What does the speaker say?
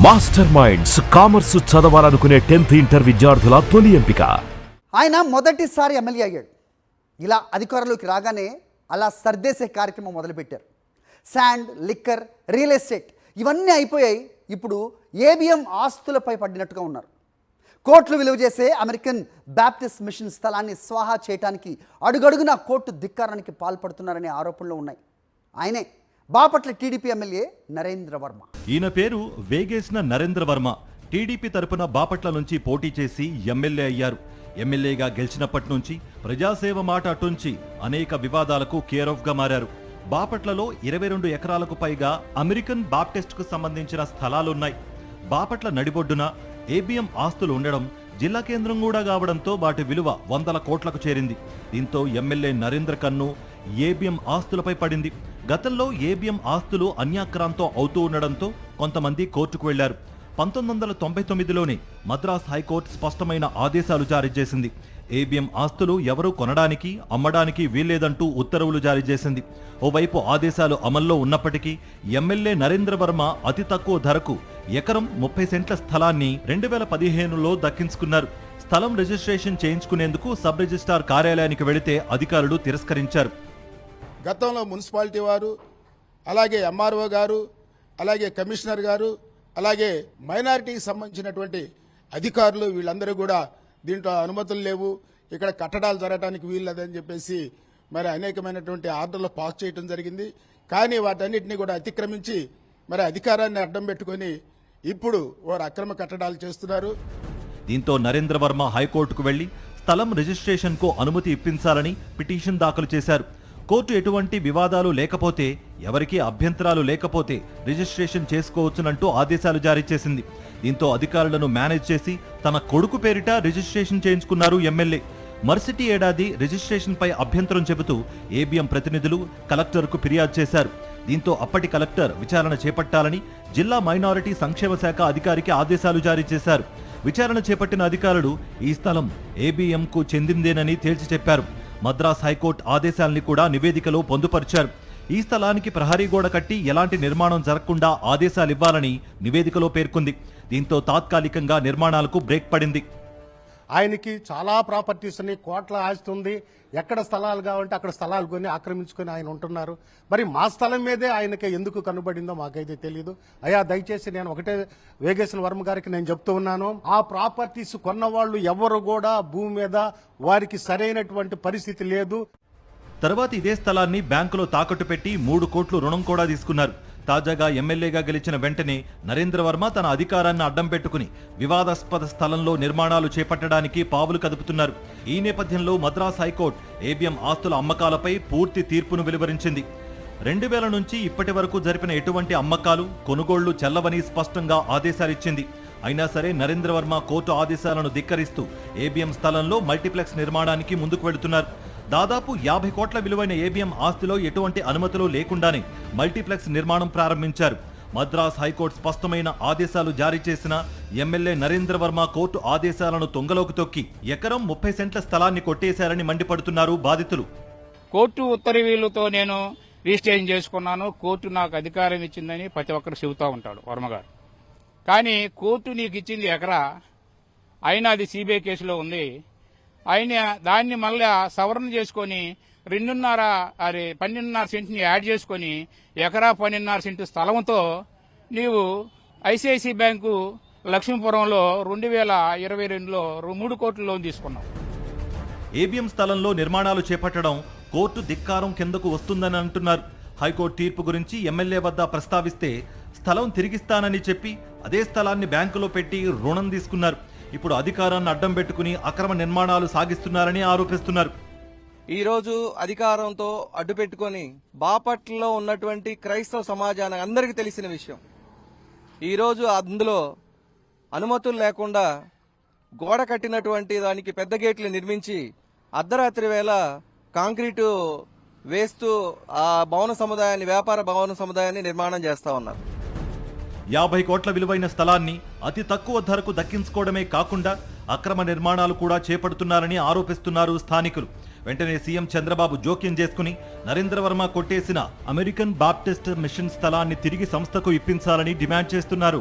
Master minds commerce చదవాలనుకునే 10th inter విద్యార్థుల తొలి ఎంపిక. ఆయన మొదటిసారి ఎమ్మెల్యే అయ్యాడు. ఇలా అధికారంలోకి రాగానే అలా సర్దేసే కార్యక్రమం మొదలుపెట్టారు. శాండ్, లిక్కర్, రియల్ ఎస్టేట్ ఇవన్నీ అయిపోయాయి. ఇప్పుడు ఏబిఎం ఆస్తులపై పడినట్టుగా ఉన్నారు. కోట్లు విలువ చేసే అమెరికన్ బాప్టిస్ట్ మిషన్ స్థలాన్ని స్వాహా చేయడానికి అడుగడుగునా కోర్టు ధిక్కారానికి పాల్పడుతున్నారనే ఆరోపణలు ఉన్నాయి. ఆయనే బాపట్ల టీడీపీ ఎమ్మెల్యే నరేంద్ర వర్మ. ఈయన పేరు వేగేసిన నరేంద్ర వర్మ. టీడీపీ తరపున బాపట్ల నుంచి పోటీ చేసి ఎమ్మెల్యే అయ్యారు. ఎమ్మెల్యేగా గెలిచినప్పటి నుంచి ప్రజాసేవ మాట అటుంచి అనేక వివాదాలకు కేర్ ఆఫ్ గా మారారు. బాపట్లలో 22 ఎకరాలకు పైగా అమెరికన్ బాప్టిస్ట్కు సంబంధించిన స్థలాలున్నాయి. బాపట్ల నడిబొడ్డున ఏబిఎం ఆస్తులు ఉండడం, జిల్లా కేంద్రం కూడా కావడంతో వాటి విలువ 100 కోట్లకు చేరింది. దీంతో ఎమ్మెల్యే నరేంద్ర కన్ను ఏబిఎం ఆస్తులపై పడింది. గతంలో ఏబిఎం ఆస్తులు అన్యాక్రాంతం అవుతూ ఉండడంతో కొంతమంది కోర్టుకు వెళ్లారు. 1999లోనే మద్రాస్ హైకోర్టు స్పష్టమైన ఆదేశాలు జారీ చేసింది. ఏబిఎం ఆస్తులు ఎవరూ కొనడానికి, అమ్మడానికి వీల్లేదంటూ ఉత్తర్వులు జారీ చేసింది. ఓవైపు ఆదేశాలు అమల్లో ఉన్నప్పటికీ ఎమ్మెల్యే నరేంద్ర వర్మ అతి తక్కువ ధరకు ఎకరం 30 సెంట్ల స్థలాన్ని 2015లో దక్కించుకున్నారు. స్థలం రిజిస్ట్రేషన్ చేయించుకునేందుకు సబ్ రిజిస్ట్రార్ కార్యాలయానికి వెళితే అధికారులు తిరస్కరించారు. గతంలో మున్సిపాలిటీ వారు, అలాగే ఎంఆర్ఓ గారు, అలాగే కమిషనర్ గారు, అలాగే మైనారిటీకి సంబంధించినటువంటి అధికారులు వీళ్ళందరూ కూడా దీంట్లో అనుమతులు లేవు, ఇక్కడ కట్టడాలు జరగడానికి వీల్లేదని చెప్పేసి మరి అనేకమైనటువంటి ఆర్డర్లు పాస్ చేయడం జరిగింది. కానీ వాటన్నిటిని కూడా అతిక్రమించి మరి అధికారాన్ని అడ్డం పెట్టుకొని ఇప్పుడు వారు అక్రమ కట్టడాలు చేస్తున్నారు. దీంతో నరేంద్ర వర్మ హైకోర్టుకు వెళ్లి స్థలం రిజిస్ట్రేషన్కు అనుమతి ఇప్పించాలని పిటిషన్ దాఖలు చేశారు. కోర్టు ఎటువంటి వివాదాలు లేకపోతే, ఎవరికీ అభ్యంతరాలు లేకపోతే రిజిస్ట్రేషన్ చేసుకోవచ్చునంటూ ఆదేశాలు జారీ చేసింది. దీంతో అధికారులను మేనేజ్ చేసి తన కొడుకు పేరిట రిజిస్ట్రేషన్ చేయించుకున్నారు ఎమ్మెల్యే. మరుసటి ఏడాది రిజిస్ట్రేషన్పై అభ్యంతరం చెబుతూ ఏబిఎం ప్రతినిధులు కలెక్టర్కు ఫిర్యాదు చేశారు. దీంతో అప్పటి కలెక్టర్ విచారణ చేపట్టాలని జిల్లా మైనారిటీ సంక్షేమ శాఖ అధికారికి ఆదేశాలు జారీ చేశారు. విచారణ చేపట్టిన అధికారులు ఈ స్థలం ఏబిఎంకు చెందిందేనని తేల్చి చెప్పారు. మద్రాస్ హైకోర్టు ఆదేశాల్ని కూడా నివేదికలో పొందుపరిచారు. ఈ స్థలానికి ప్రహరీ గోడ కట్టి ఎలాంటి నిర్మాణం జరగకుండా ఆదేశాలివ్వాలని నివేదికలో పేర్కొంది. దీంతో తాత్కాలికంగా నిర్మాణాలకు బ్రేక్ పడింది. ఆయనకి చాలా ప్రాపర్టీస్ ఉన్నాయి, కోట్ల ఆస్తి ఉంది. ఎక్కడ స్థలాలు కావాలంటే అక్కడ స్థలాలు కొని ఆక్రమించుకొని ఆయన ఉంటున్నారు. మరి మా స్థలం మీదే ఆయనకి ఎందుకు కనబడిందో మాకైతే తెలియదు. అయ్యా, దయచేసి నేను ఒకటే వేగేసిన వర్మ గారికి నేను చెప్తూ ఉన్నాను, ఆ ప్రాపర్టీస్ కొన్న వాళ్ళు ఎవరు కూడా భూమి మీద వారికి సరైనటువంటి పరిస్థితి లేదు. తర్వాత ఇదే స్థలాన్ని బ్యాంకులో తాకట్టు పెట్టి 3 కోట్లు రుణం కూడా తీసుకున్నారు. తాజాగా ఎమ్మెల్యేగా గెలిచిన వెంటనే నరేంద్ర వర్మ తన అధికారాన్ని అడ్డం పెట్టుకుని వివాదాస్పద స్థలంలో నిర్మాణాలు చేపట్టడానికి పావులు కదుపుతున్నారు. ఈ నేపథ్యంలో మద్రాస్ హైకోర్టు ఏబిఎం ఆస్తుల అమ్మకాలపై పూర్తి తీర్పును వెలువరించింది. 2000 నుంచి ఇప్పటి వరకు జరిపిన ఎటువంటి అమ్మకాలు, కొనుగోళ్లు చెల్లవని స్పష్టంగా ఆదేశాలిచ్చింది. అయినా సరే నరేంద్ర వర్మ కోర్టు ఆదేశాలను ధిక్కరిస్తూ ఏబిఎం స్థలంలో మల్టీప్లెక్స్ నిర్మాణానికి ముందుకు వెళుతున్నారు. దాదాపు 50 కోట్ల విలువైన ఏబిఎం ఆస్తిలో ఎటువంటి అనుమతులు లేకుండానే మల్టీప్లెక్స్ నిర్మాణం ప్రారంభించారు. మద్రాస్ హైకోర్టు స్పష్టమైన ఆదేశాలు జారీ చేసిన ఎమ్మెల్యే నరేంద్ర వర్మ కోర్టు ఆదేశాలను తొంగలోకి తొక్కి ఎకరం 30 సెంట్ల స్థలాన్ని కొట్టేశారని మండిపడుతున్నారు బాధితులు. కోర్టు ఉత్తర్వులతో నేను రిజిస్ట్రేషన్ చేసుకున్నాను, కోర్టు నాకు అధికారం ఇచ్చిందని ప్రతి ఒక్కరు చెబుతూ ఉంటాడు వర్మగారు. కానీ కోర్టు నీకు ఇచ్చింది ఎకరా, అయినా అది సిబిఐ కేసులో ఉంది. ఆయన దాన్ని మళ్ళా సవరణ చేసుకుని 12.5 సెంట్ని యాడ్ చేసుకుని ఎకరా 12.5 సెంటు స్థలంతో నీవు ఐసిఐసి బ్యాంకు లక్ష్మీపురంలో 2022లో 3 కోట్ల లోన్ తీసుకున్నావు. ఏబిఎం స్థలంలో నిర్మాణాలు చేపట్టడం కోర్టు ధిక్కారం కిందకు వస్తుందని అంటున్నారు. హైకోర్టు తీర్పు గురించి ఎమ్మెల్యే వద్ద ప్రస్తావిస్తే స్థలం తిరిగిస్తానని చెప్పి అదే స్థలాన్ని బ్యాంకులో పెట్టి రుణం తీసుకున్నారు. ఇప్పుడు అధికారాన్ని అడ్డం పెట్టుకుని అక్రమ నిర్మాణాలు సాగిస్తున్నారని ఆరోపిస్తున్నారు. ఈరోజు అధికారంతో అడ్డుపెట్టుకొని బాపట్లలో ఉన్నటువంటి క్రైస్తవ సమాజానికి అందరికీ తెలిసిన విషయం. ఈరోజు అందులో అనుమతులు లేకుండా గోడ కట్టినటువంటి దానికి పెద్ద గేట్లు నిర్మించి అర్ధరాత్రి వేళ కాంక్రీటు వేస్తూ ఆ భవన సముదాయాన్ని, వ్యాపార భవన సముదాయాన్ని నిర్మాణం చేస్తా ఉన్నారు. 50 కోట్ల విలువైన స్థలాన్ని అతి తక్కువ ధరకు దక్కించుకోవడమే కాకుండా అక్రమ నిర్మాణాలు కూడా చేపడుతున్నారని ఆరోపిస్తున్నారు స్థానికులు. వెంటనే సీఎం చంద్రబాబు జోక్యం చేసుకుని నరేంద్ర వర్మ కొట్టేసిన అమెరికన్ బాప్టిస్ట్ మిషన్ స్థలాన్ని తిరిగి సంస్థకు ఇప్పించాలని డిమాండ్ చేస్తున్నారు.